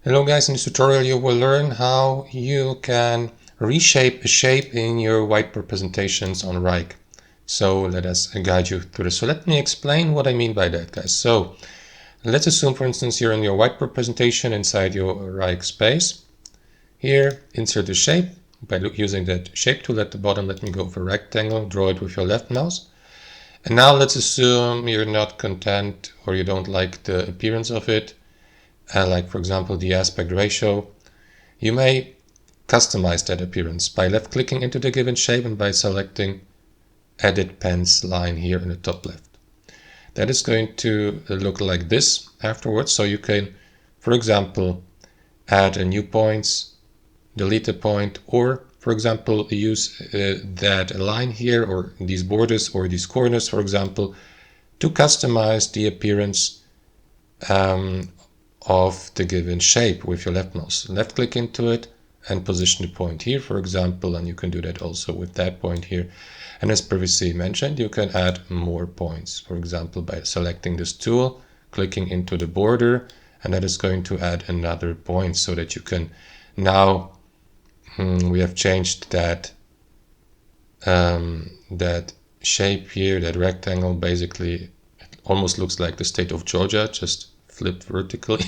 Hello guys, in this tutorial you will learn how you can reshape a shape in your whiteboard presentations on Wrike. So let us guide you through this. So let me explain what I mean by that, guys. So let's assume, for instance, you're in your whiteboard presentation inside your Wrike space. Here, insert the shape by using that shape tool at the bottom. Let me go for rectangle, draw it with your left mouse. And now let's assume you're not content or you don't like the appearance of it. Like for example the aspect ratio, you may customize that appearance by left clicking into the given shape and by selecting edit pens line here in the top left. That is going to look like this afterwards. So you can, for example, add a new points, delete a point, or for example use that line here or these borders or these corners, for example, to customize the appearance of the given shape with your left mouse. Left click into it and position the point here, for example, and you can do that also with that point here. And as previously mentioned, you can add more points, for example, by selecting this tool, clicking into the border, and that is going to add another point so that you can now, we have changed that that shape here, that rectangle. Basically it almost looks like the state of Georgia, just flipped vertically.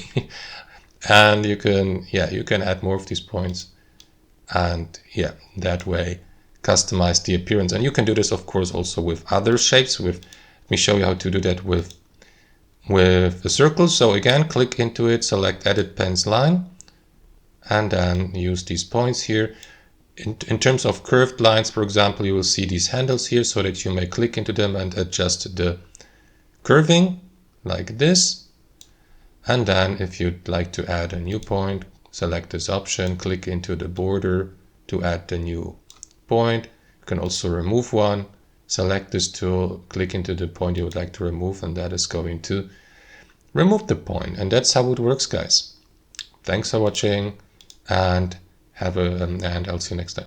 And you can add more of these points and that way customize the appearance. And you can do this of course also with other shapes. Let me show you how to do that with a circle. So again, click into it, select edit pens line, and then use these points here. In terms of curved lines, for example, you will see these handles here so that you may click into them and adjust the curving like this. And then if you'd like to add a new point, select this option, click into the border to add the new point. You can also remove one, select this tool, click into the point you would like to remove, and that is going to remove the point. And that's how it works, guys. Thanks for watching, and I'll see you next time.